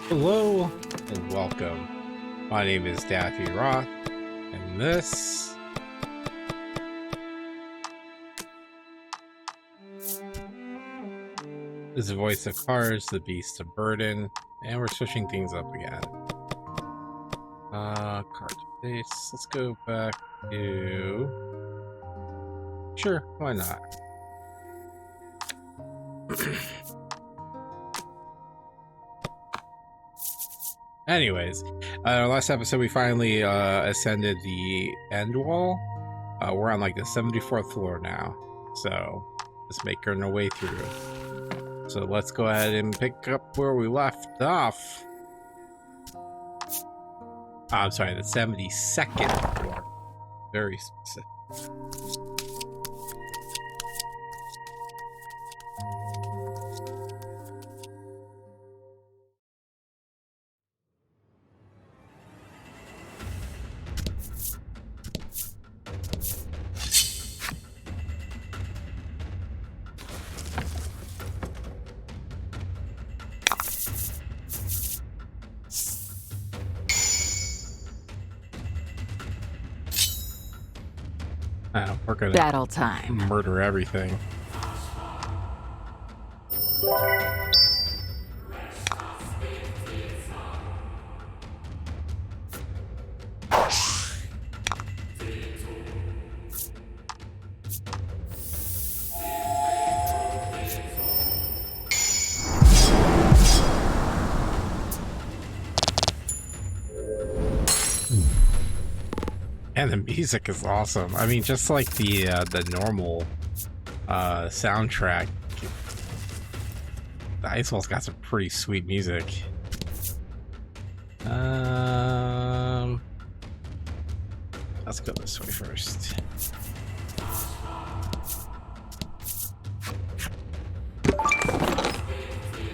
Hello and welcome. My name is Daffy Roth, and this is the voice of Cars, the Beast of Burden, and we're switching things up again. Card base. Let's go back to. Sure, why not? Anyways, last episode we finally ascended the end wall. We're on like the 74th floor now, so let's make our way through. So let's go ahead and pick up where we left off. I'm sorry, the 72nd floor. Very specific. We're gonna battle time. Murder everything. And the music is awesome. I mean, just like the normal soundtrack, the Ice Wall's got some pretty sweet music. Let's go this way first.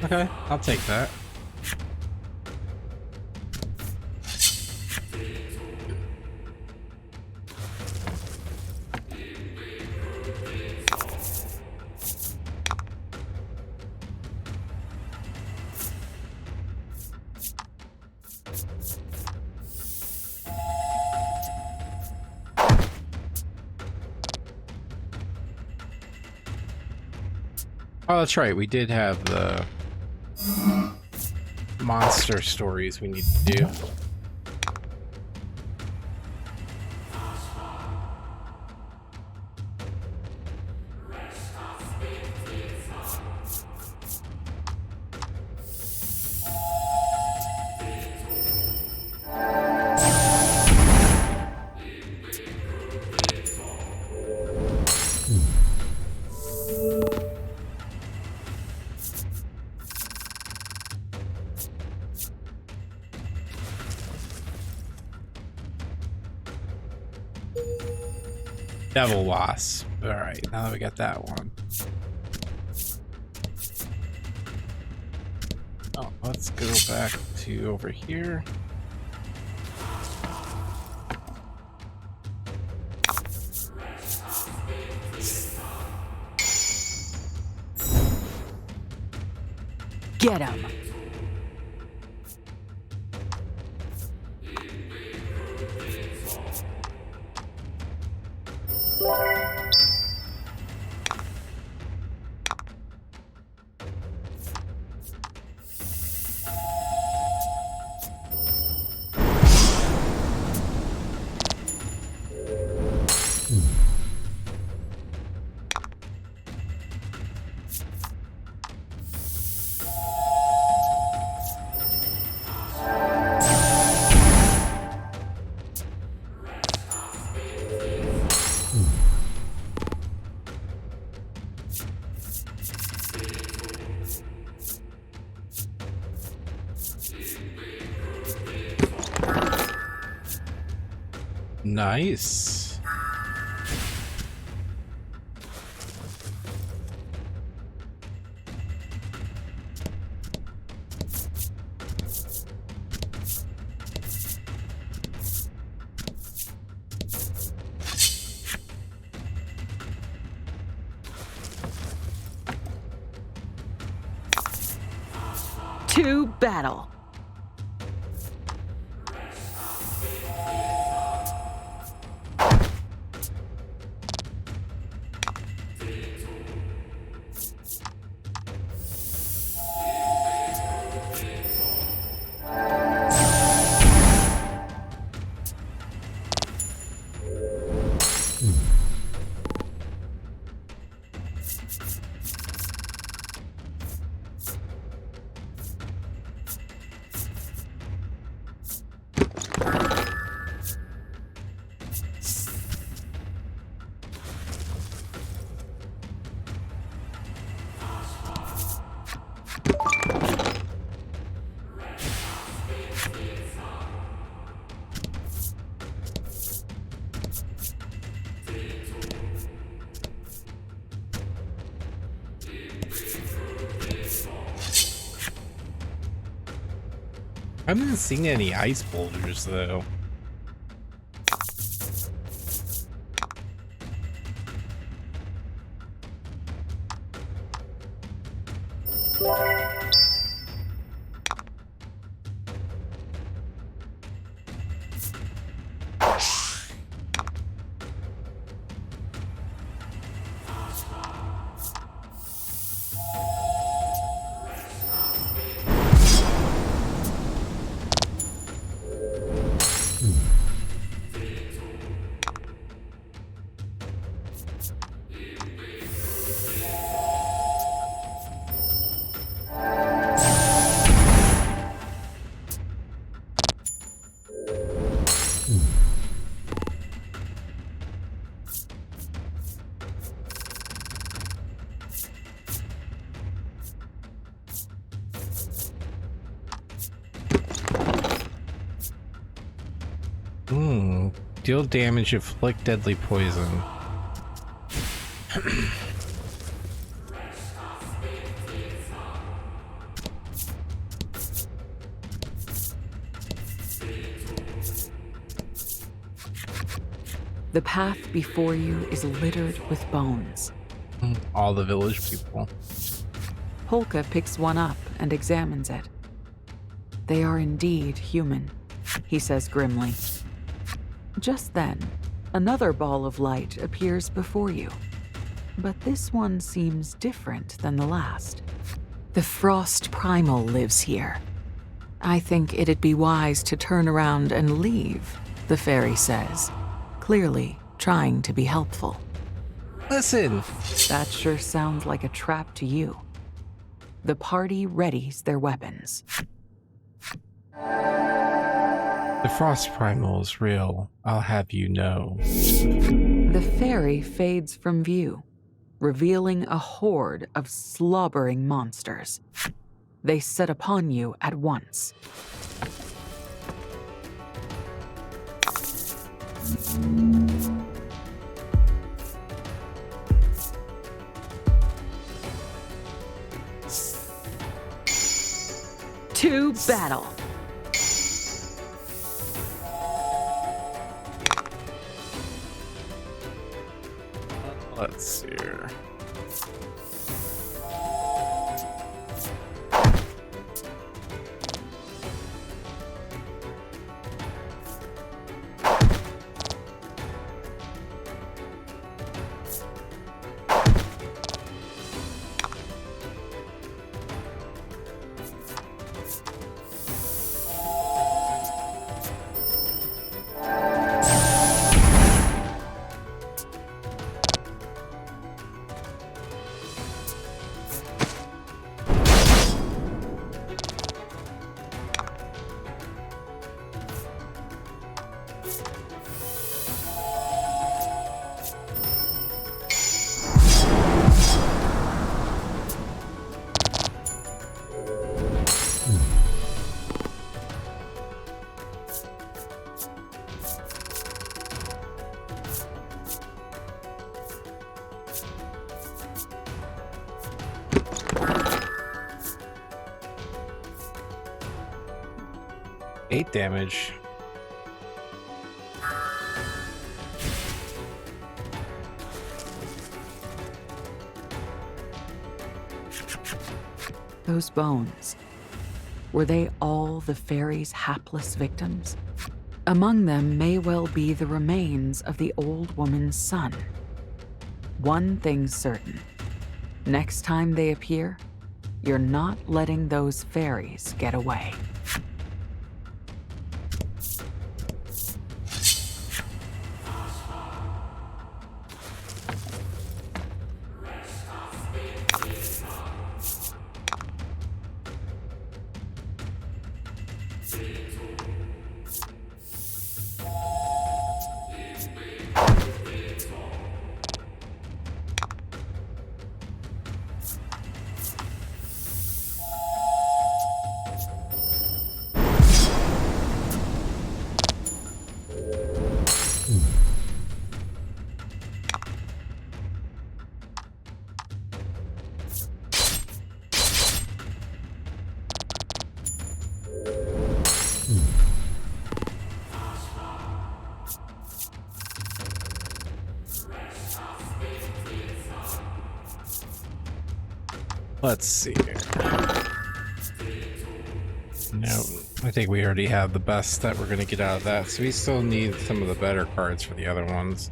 Okay, I'll take that. Oh, that's right. We did have the monster stories we need to do. Devil Wasp. Alright, now that we got that one. Oh, let's go back to over here. Get him. Nice. To battle. I haven't seen any ice boulders though. Deal damage, inflict deadly poison. The path before you is littered with bones. All the village people. Pulca picks one up and examines it. They are indeed human, he says grimly. Just then, another ball of light appears before you. But this one seems different than the last. The frost primal lives here. I think it'd be wise to turn around and leave, the fairy says, clearly trying to be helpful. Listen! That sure sounds like a trap to you. The party readies their weapons. The frost primal is real, I'll have you know. The fairy fades from view, revealing a horde of slobbering monsters. They set upon you at once. To battle. Let's see here. Eight damage. Those bones. Were they all the fairy's hapless victims? Among them may well be the remains of the old woman's son. One thing's certain. Next time they appear, you're not letting those fairies get away. Let's see here. No, I think we already have the best that we're going to get out of that, so we still need some of the better cards for the other ones.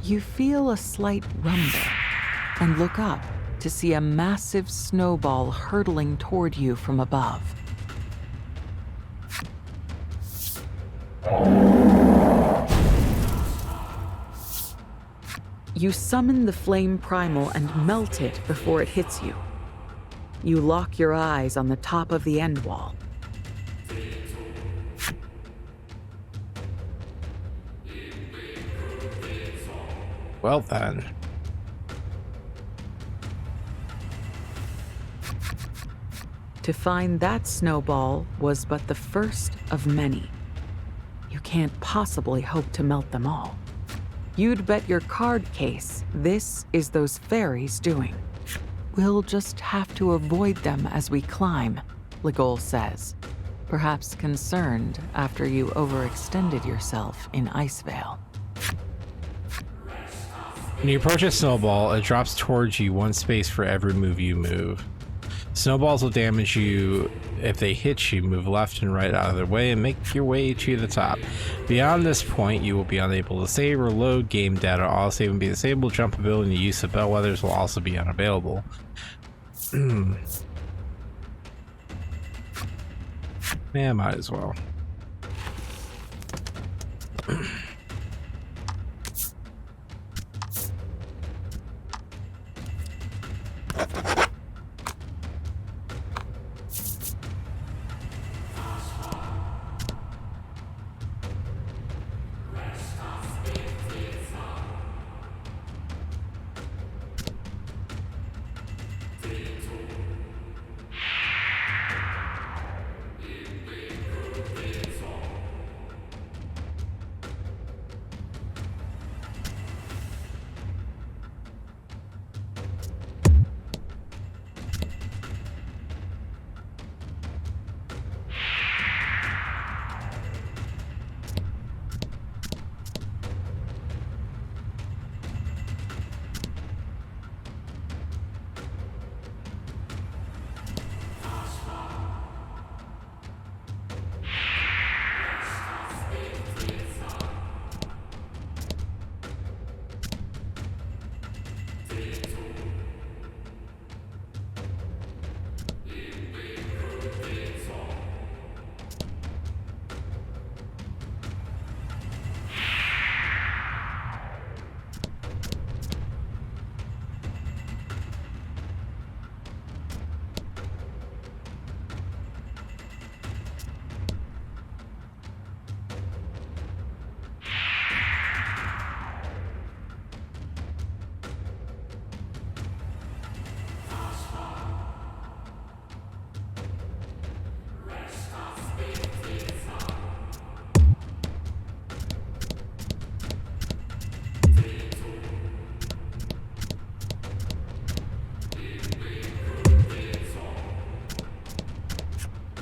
You feel a slight rumble and look up to see a massive snowball hurtling toward you from above. You summon the flame primal and melt it before it hits you. You lock your eyes on the top of the end wall. Well then. To find that snowball was but the first of many. You can't possibly hope to melt them all. You'd bet your card case this is those fairies doing. We'll just have to avoid them as we climb, Legol says, perhaps concerned after you overextended yourself in Icevale. When you approach a snowball, it drops towards you one space for every move you move. Snowballs will damage you if they hit you. Move left and right out of their way and make your way to the top. Beyond this point, you will be unable to save or load game data. All save will be disabled. Jump ability and the use of bellwethers will also be unavailable. Yeah, might as well.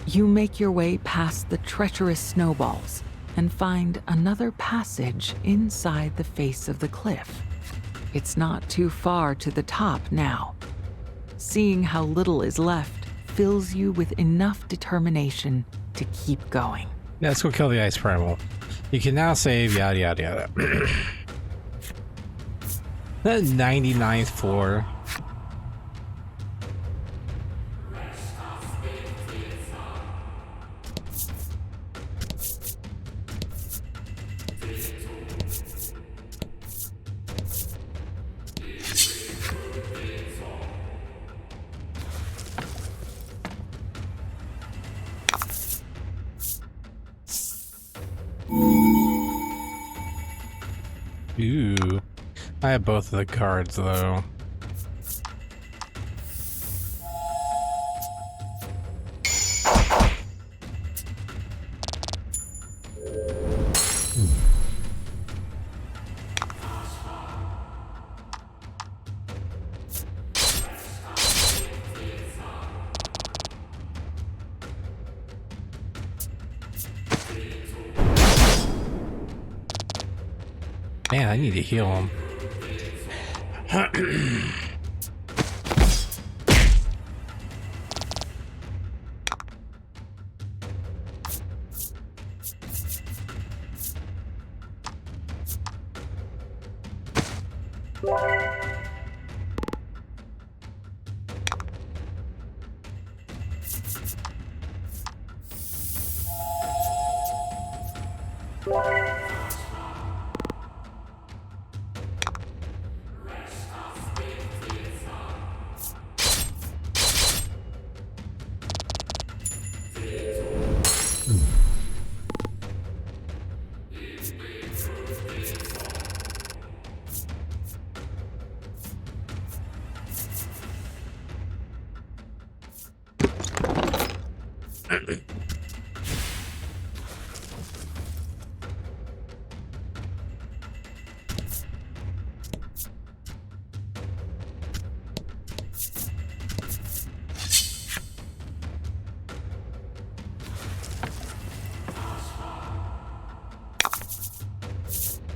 You make your way past the treacherous snowballs and find another passage inside the face of the cliff. It's not too far to the top now. Seeing how little is left fills you with enough determination to keep going. Yeah, let's go kill the ice primal. You can now save, yada yada yada. That 99th floor. Ooh, I have both of the cards though. Man, I need to heal him.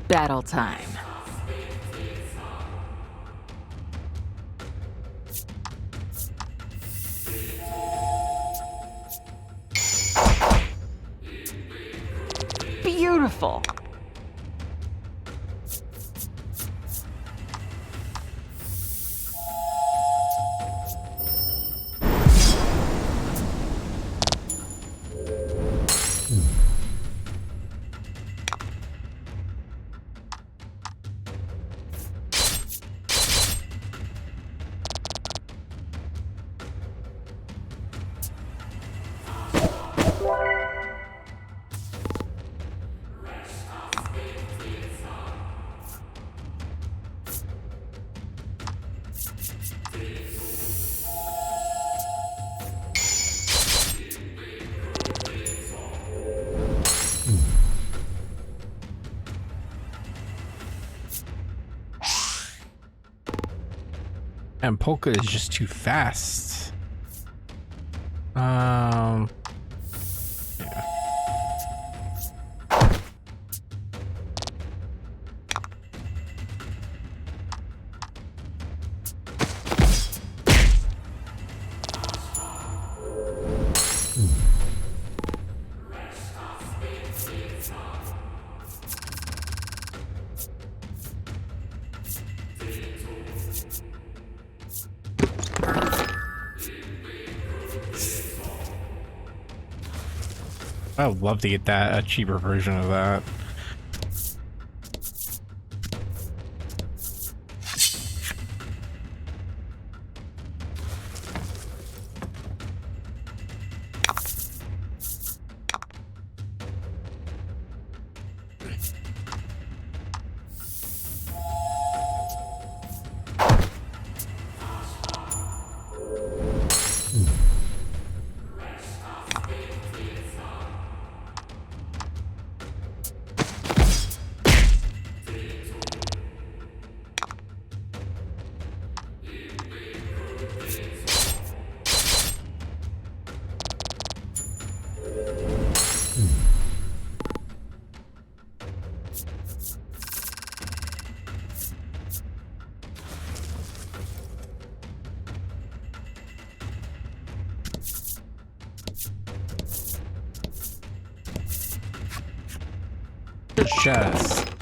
Battle time. Beautiful. And Pulca is just too fast. Yeah. I would love to get that, a cheaper version of that. Chest.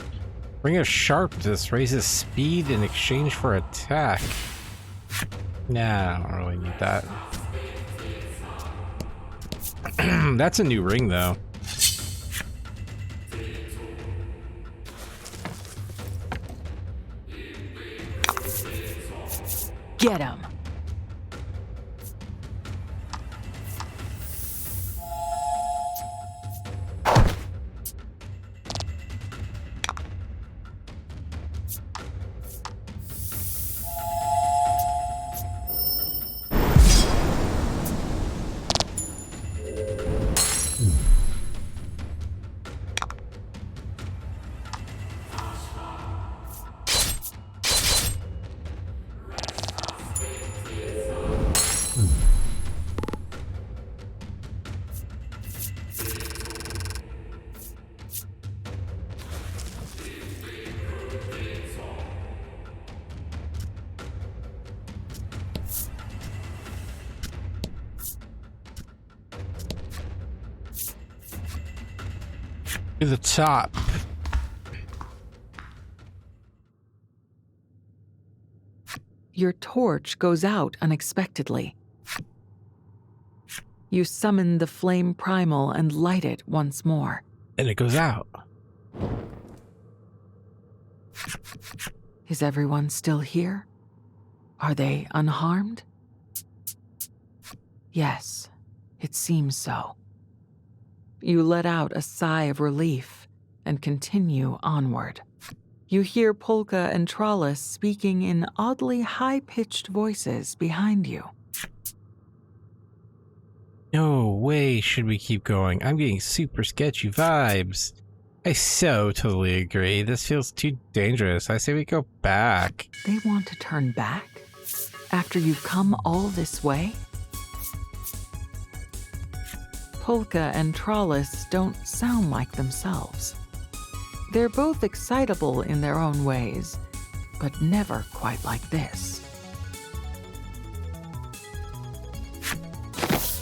Ring of Sharpness raises speed in exchange for attack. Nah, I don't really need that. That's a new ring, though. Get him. To the top. Your torch goes out unexpectedly. You summon the flame primal and light it once more. And it goes out. Is everyone still here? Are they unharmed? Yes, it seems so. You let out a sigh of relief and continue onward. You hear Pulca and Trollis speaking in oddly high-pitched voices behind you. No way should we keep going. I'm getting super sketchy vibes. I so totally agree. This feels too dangerous. I say we go back. They want to turn back? After you've come all this way? Pulca and Trollis don't sound like themselves. They're both excitable in their own ways, but never quite like this.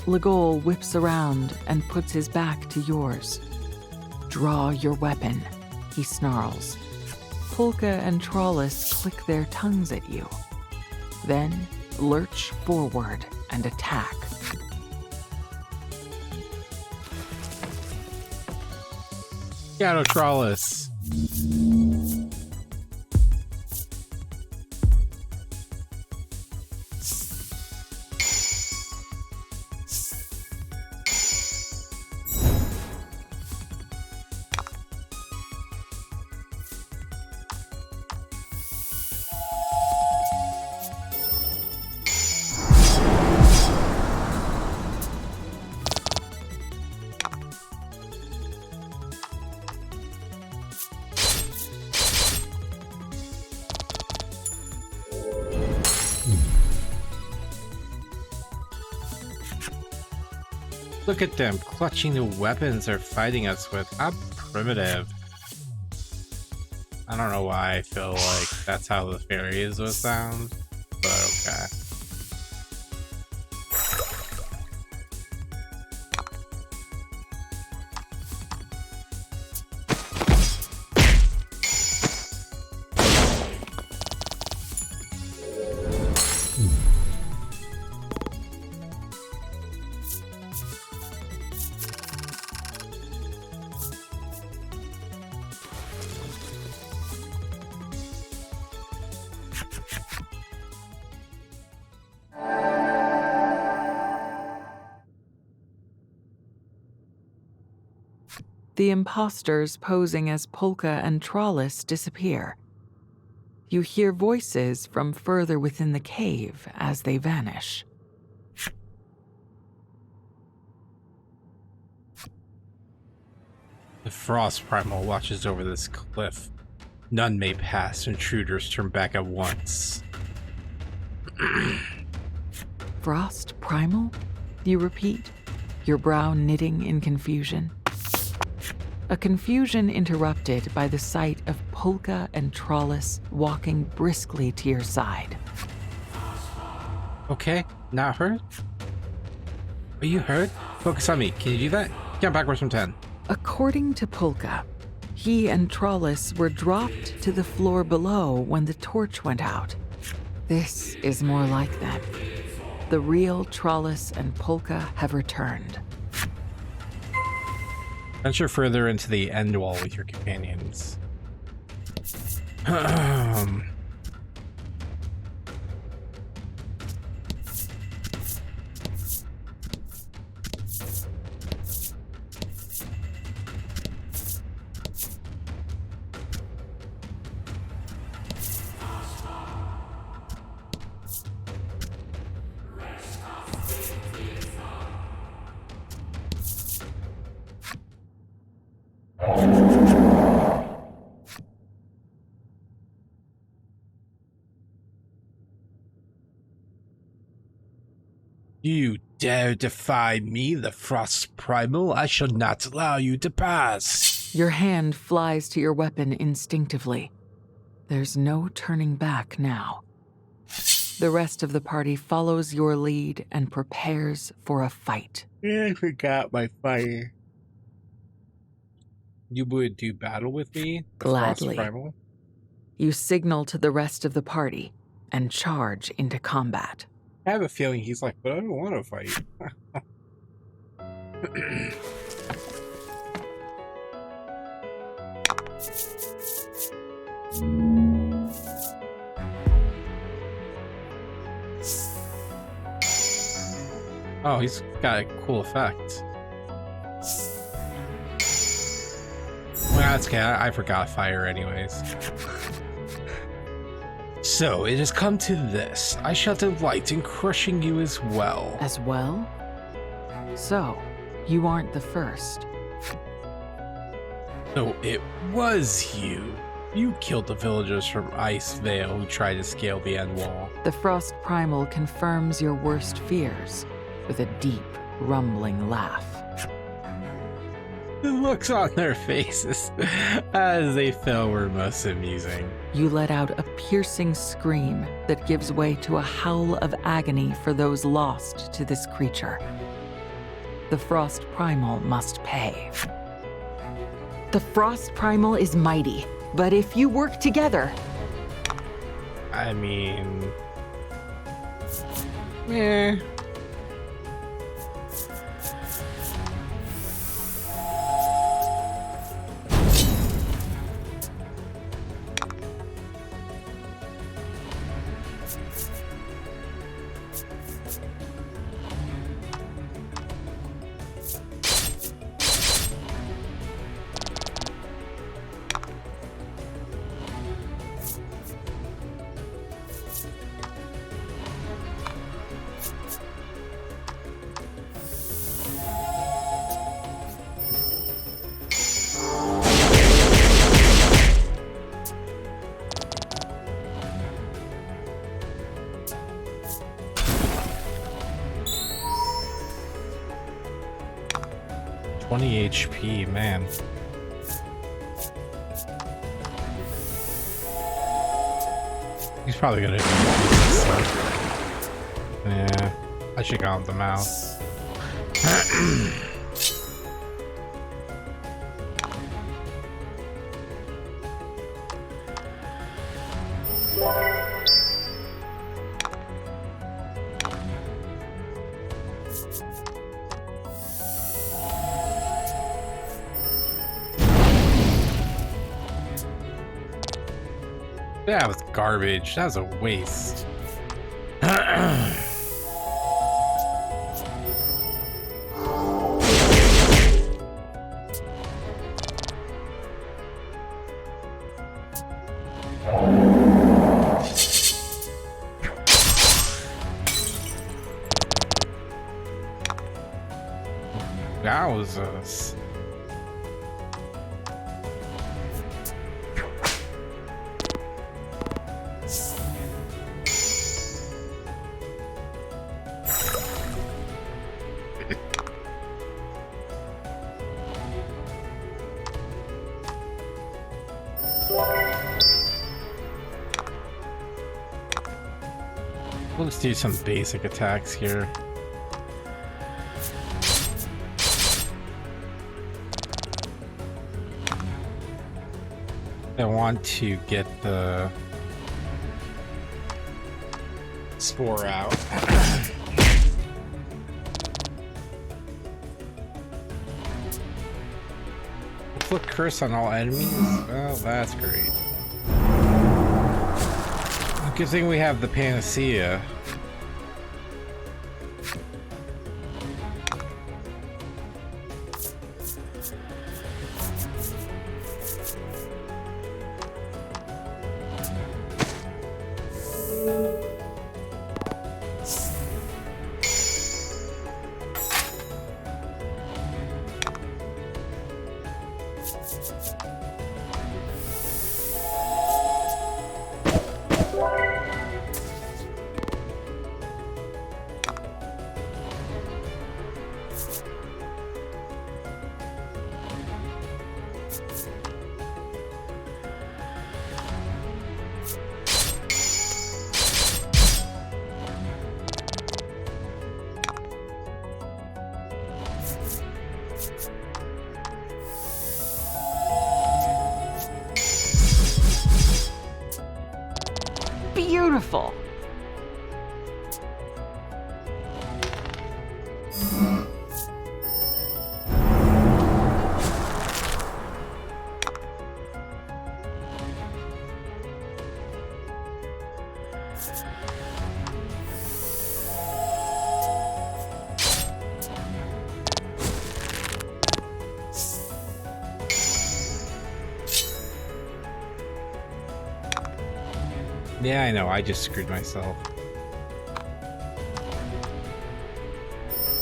Legol whips around and puts his back to yours. Draw your weapon, he snarls. Pulca and Trollis click their tongues at you. Then lurch forward and attack. Shadow Trollis. Look at them clutching the weapons they're fighting us with. How primitive. I don't know why I feel like that's how the fairies would sound, but okay. The imposters posing as Pulca and Trollis disappear. You hear voices from further within the cave as they vanish. The Frost Primal watches over this cliff. None may pass, intruders turn back at once. Frost Primal? You repeat, your brow knitting in confusion. A confusion interrupted by the sight of Pulca and Trollis walking briskly to your side. Okay, not hurt? Are you hurt? Focus on me. Can you do that? Count backwards from 10. According to Pulca, he and Trollis were dropped to the floor below when the torch went out. This is more like them. The real Trollis and Pulca have returned. Venture further into the end wall with your companions. You dare defy me, the Frost Primal? I shall not allow you to pass. Your hand flies to your weapon instinctively. There's no turning back now. The rest of the party follows your lead and prepares for a fight. I forgot my fire. you would do battle with me, the Frost Gladly. Primal? You signal to the rest of the party and charge into combat. I have a feeling he's like, but I don't want to fight. Oh, he's got a cool effect. Well, that's okay. I forgot fire anyways. So, it has come to this. I shall delight in crushing you as well. As well? So, you aren't the first. So, it was you. You killed the villagers from Ice Vale who tried to scale the end wall. The Frost Primal confirms your worst fears with a deep, rumbling laugh. The looks on their faces as they fell were most amusing. You let out a piercing scream that gives way to a howl of agony for those lost to this creature. The Frost Primal must pay. The Frost Primal is mighty, but if you work together... I mean... Eh... HP, man. He's probably gonna do this. Yeah, I should go with the mouse. That was garbage. That was a waste. Wowzers. Let's do some basic attacks here. I want to get the spore out. Flip curse on all enemies? Well, that's great. Good thing we have the panacea. beautiful. Yeah, I know. I just screwed myself.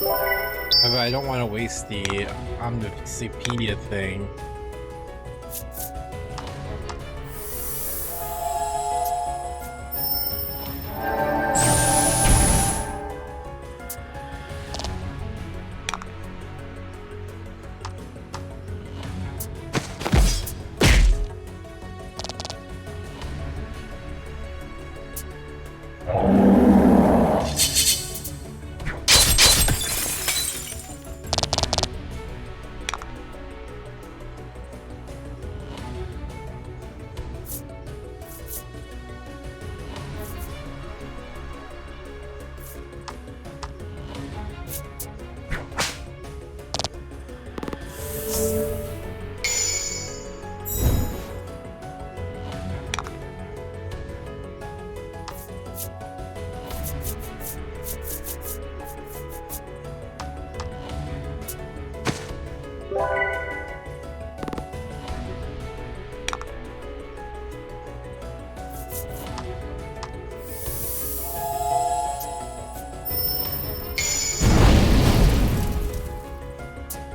But I don't want to waste the Omnipedia thing.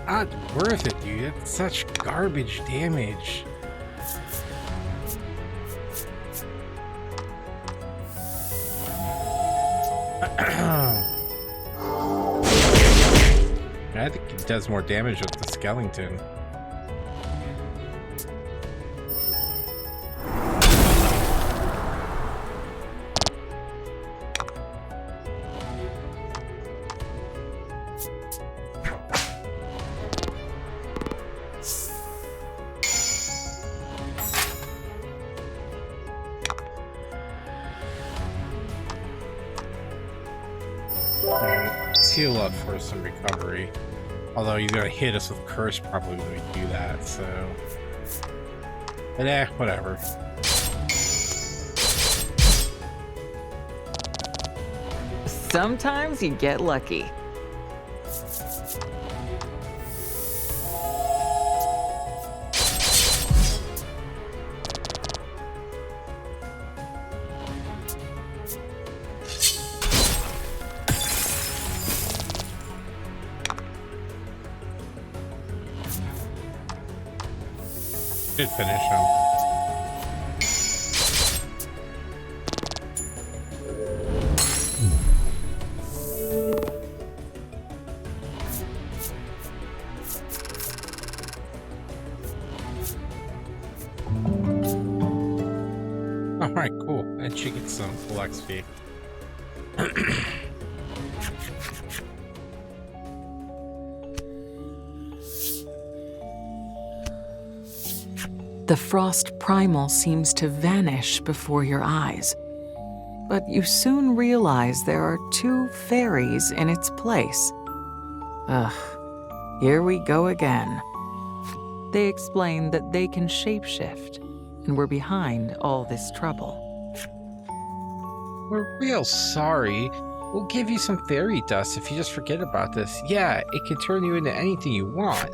Not worth it, dude. That's such garbage damage. I think it does more damage with the skeleton. Heal up for some recovery. Although he's gonna hit us with curse probably when we do that, so. But whatever. Sometimes you get lucky. Did finish him. Alright, cool. And she gets some full XP. The frost primal seems to vanish before your eyes, but you soon realize there are two fairies in its place. Ugh, here we go again. They explain that they can shapeshift, and were behind all this trouble. We're real sorry. We'll give you some fairy dust if you just forget about this. Yeah, it can turn you into anything you want.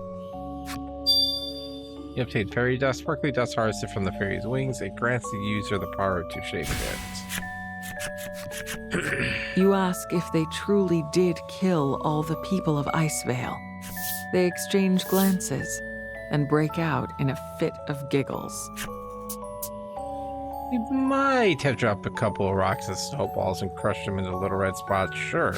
You obtain fairy dust. Sparkly dust harvested from the fairy's wings. It grants the user the power to shape it. You ask if they truly did kill all the people of Icevale. They exchange glances and break out in a fit of giggles. We might have dropped a couple of rocks and snowballs and crushed them into little red spots, sure.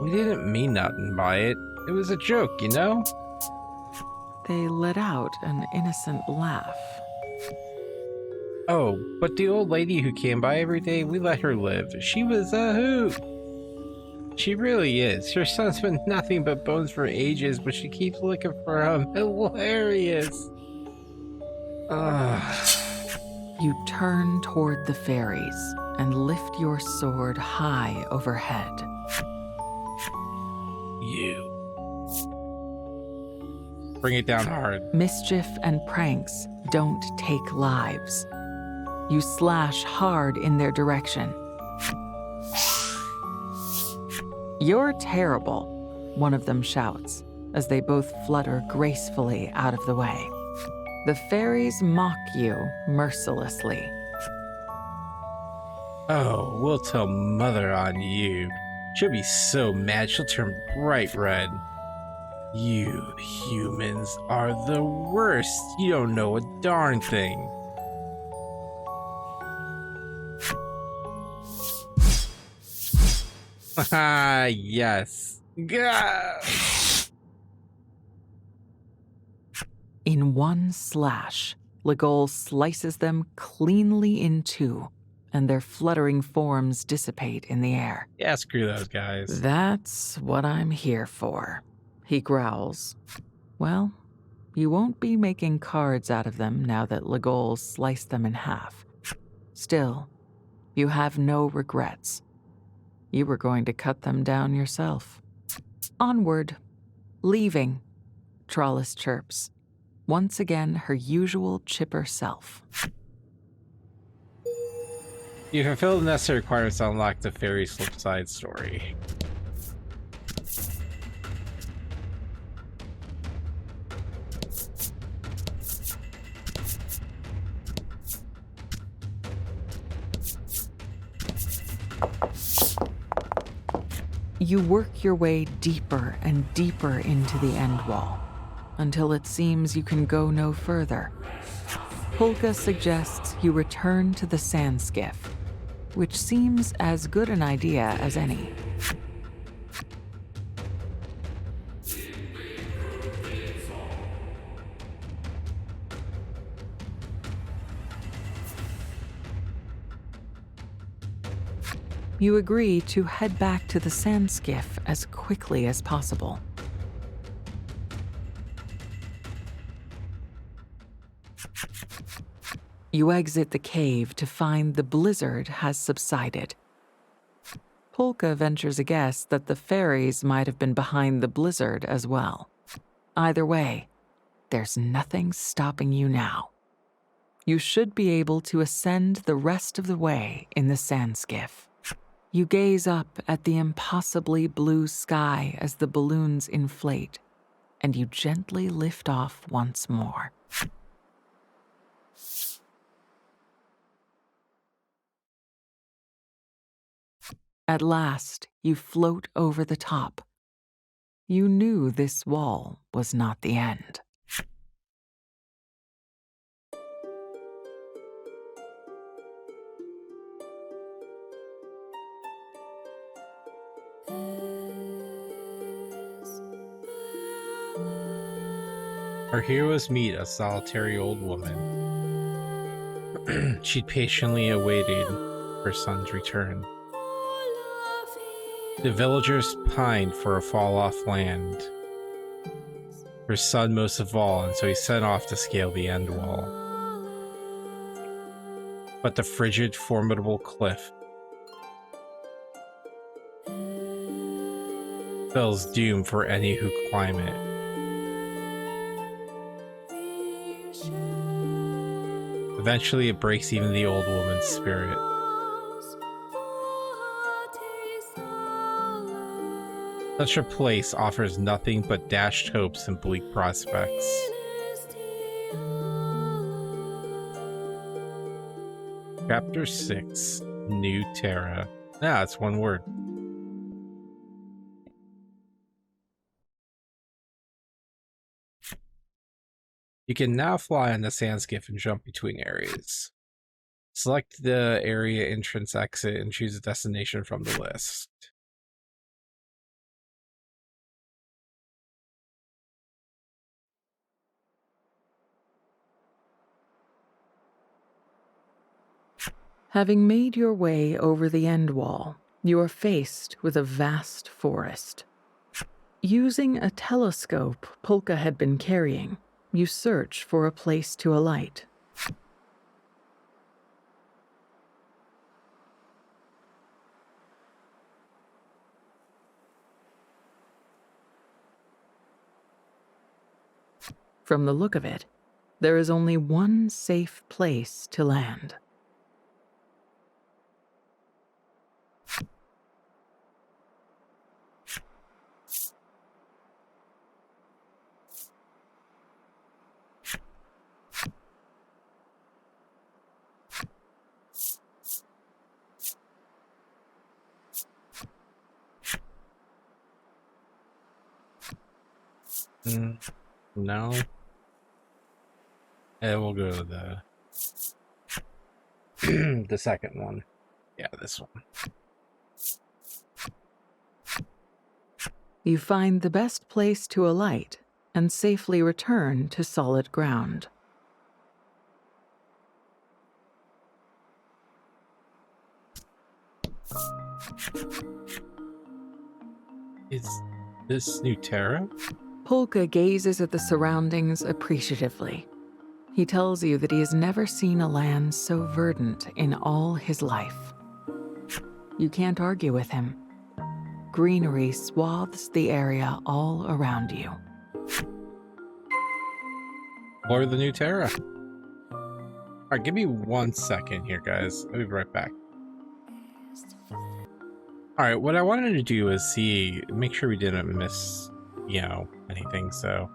We didn't mean nothing by it. It was a joke, you know? They let out an innocent laugh. Oh, but the old lady who came by every day, we let her live. She was a hoot. She really is. Her son's been nothing but bones for ages, but she keeps looking for him. Hilarious. You turn toward the fairies and lift your sword high overhead. You. Bring it down hard. Mischief and pranks don't take lives. You slash hard in their direction. "You're terrible," one of them shouts, as they both flutter gracefully out of the way. The fairies mock you mercilessly. Oh, we'll tell Mother on you. She'll be so mad she'll turn bright red. You humans are the worst. You don't know a darn thing. Ah, yes. Gah! In one slash, Legol slices them cleanly in two, and their fluttering forms dissipate in the air. Yeah, screw those guys. "That's what I'm here for," he growls. "Well, you won't be making cards out of them now that Legol sliced them in half. Still, you have no regrets. You were going to cut them down yourself." "Onward. Leaving," Trollis chirps, once again her usual chipper self. You fulfill the necessary requirements to unlock the fairy slip side story. You work your way deeper and deeper into the end wall, until it seems you can go no further. Pulca suggests you return to the sand skiff, which seems as good an idea as any. You agree to head back to the sand skiff as quickly as possible. You exit the cave to find the blizzard has subsided. Pulca ventures a guess that the fairies might have been behind the blizzard as well. Either way, there's nothing stopping you now. You should be able to ascend the rest of the way in the sand skiff. You gaze up at the impossibly blue sky as the balloons inflate, and you gently lift off once more. At last, you float over the top. You knew this wall was not the end. Our heroes meet a solitary old woman. She'd patiently awaited her son's return. The villagers pined for a fall-off land. Her son most of all, and so he set off to scale the end wall. But the frigid, formidable cliff spells doom for any who climb it. Eventually, it breaks even the old woman's spirit. Such a place offers nothing but dashed hopes and bleak prospects. Chapter 6, New Terra. Ah, it's one word. You can now fly on the sand skiff and jump between areas. Select the area entrance exit and choose a destination from the list. Having made your way over the end wall, you are faced with a vast forest. Using a telescope Pulca had been carrying, you search for a place to alight. From the look of it, there is only one safe place to land. No. Yeah, we'll go to the second one. Yeah, this one. You find the best place to alight and safely return to solid ground. Is this new Terra? Pulca gazes at the surroundings appreciatively. He tells you that he has never seen a land so verdant in all his life. You can't argue with him. Greenery swathes the area all around you. Or the new Terra. Alright, give me 1 second here, guys. I'll be right back. Alright, what I wanted to do is make sure we didn't miss, anything, so.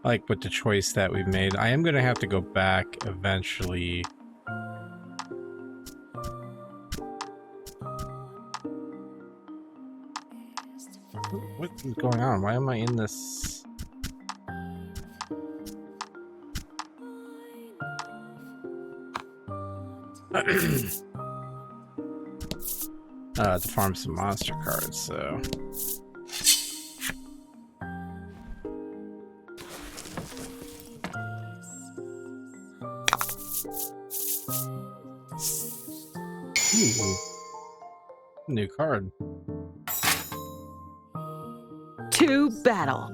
Like with the choice that we've made, I am gonna have to go back eventually. What is going on? Why am I in this? To farm some monster cards, so. Ooh. New card. To battle.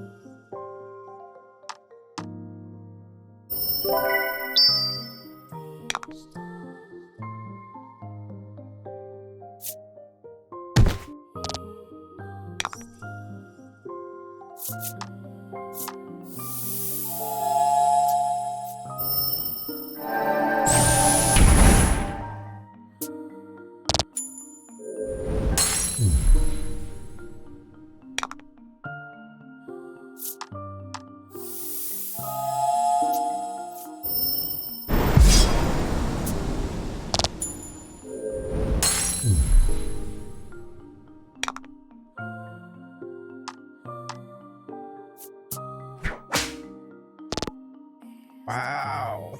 Wow.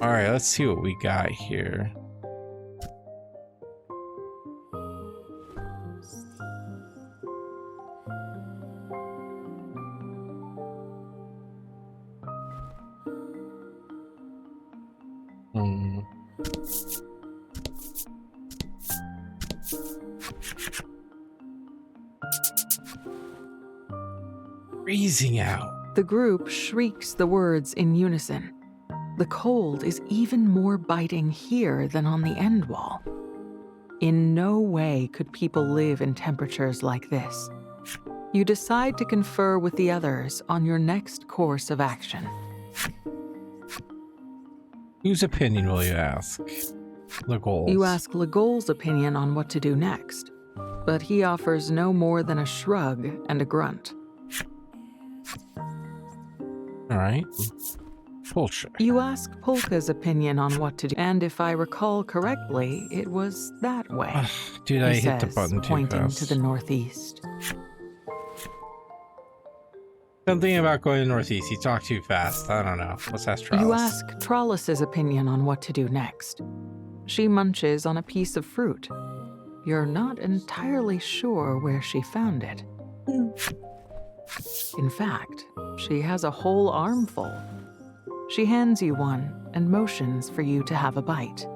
All right, let's see what we got here. Freezing out. The group shrieks the words in unison. The cold is even more biting here than on the end wall. In no way could people live in temperatures like this. You decide to confer with the others on your next course of action. Whose opinion will you ask? Legol's. You ask Legol's opinion on what to do next, but he offers no more than a shrug and a grunt. All right. Bullshit. You ask Pulca's opinion on what to do, and if I recall correctly, it was that way. Dude, I hit the button too pointing fast. to the northeast. Something about going northeast. You talk too fast. I don't know. Let's ask Travis. You ask Trollis's opinion on what to do next. She munches on a piece of fruit. You're not entirely sure where she found it. In fact, she has a whole armful. She hands you one and motions for you to have a bite.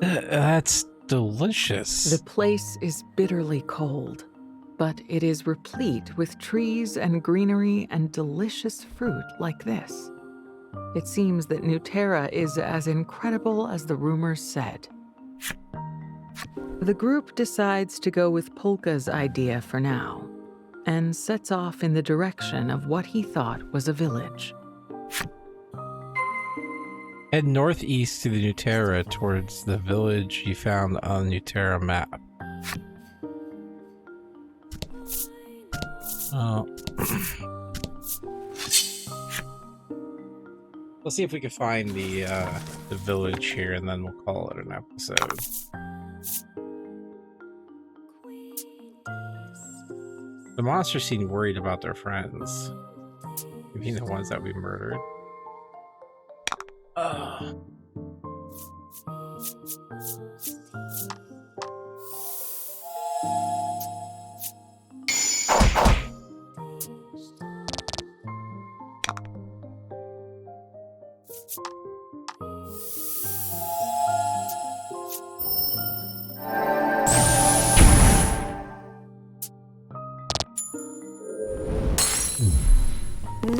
That's delicious. The place is bitterly cold, but it is replete with trees and greenery and delicious fruit like this. It seems that Nuterra is as incredible as the rumors said. The group decides to go with Pulca's idea for now, and sets off in the direction of what he thought was a village. Head northeast to the Nuterra towards the village you found on the Nuterra map. Let's see if we can find the village here, and then we'll call it an episode. The monsters seem worried about their friends. You mean the ones that we murdered?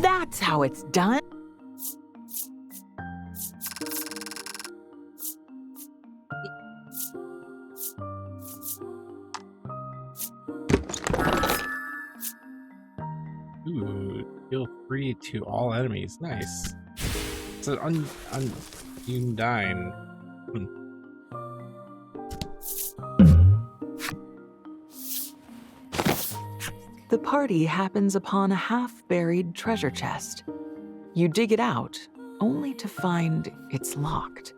That's how it's done. Ooh, deal 3 to all enemies. Nice. It's an Undine. The party happens upon a half-buried treasure chest. You dig it out, only to find it's locked.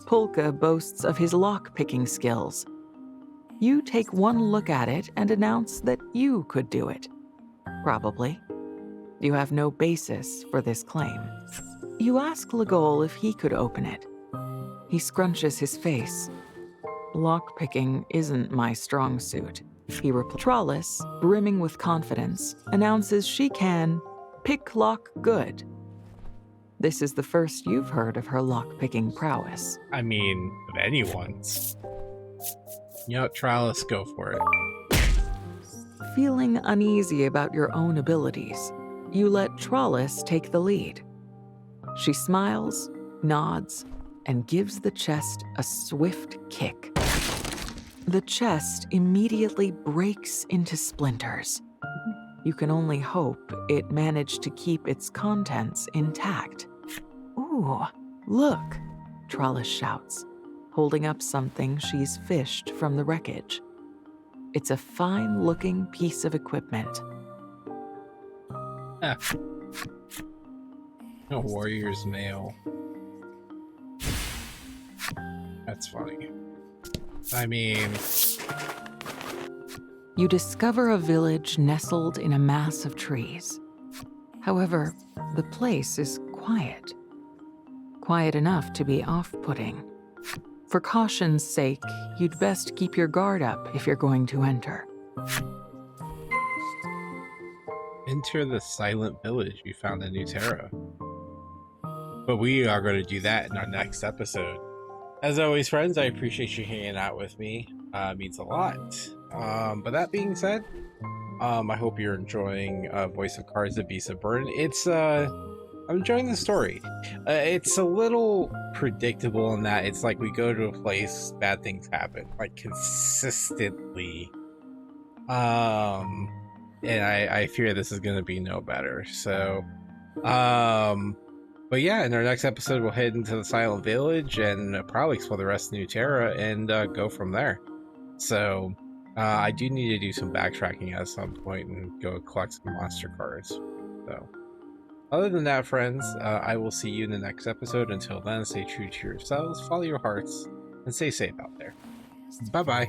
Pulca boasts of his lock-picking skills. You take one look at it and announce that you could do it. Probably. You have no basis for this claim. You ask Legol if he could open it. He scrunches his face. Lock-picking isn't my strong suit. He replies. Trollis, brimming with confidence, announces she can pick lock good. This is the first you've heard of her lock-picking prowess. I mean, of anyone's. You know, Trollis, go for it. Feeling uneasy about your own abilities, you let Trollis take the lead. She smiles, nods, and gives the chest a swift kick. The chest immediately breaks into splinters. You can only hope it managed to keep its contents intact. Ooh, look, Trollis shouts, holding up something she's fished from the wreckage. It's a fine-looking piece of equipment. Ah. A warrior's mail. That's funny. I mean... You discover a village nestled in a mass of trees. However, the place is quiet. Quiet enough to be off-putting. For caution's sake, you'd best keep your guard up if you're going to enter. Enter the silent village you found in Nuterra. But we are going to do that in our next episode. As always, friends, I appreciate you hanging out with me. It means a lot. But that being said, I hope you're enjoying Voice of Cards, The Beast of Burden. I'm enjoying the story. It's a little predictable in that it's like we go to a place, bad things happen, like consistently. And I fear this is going to be no better. So, but yeah, in our next episode, we'll head into the Silent Village and probably explore the rest of Nuterra and go from there. So, I do need to do some backtracking at some point and go collect some monster cards. So, other than that, friends, I will see you in the next episode. Until then, stay true to yourselves, follow your hearts, and stay safe out there. Bye-bye.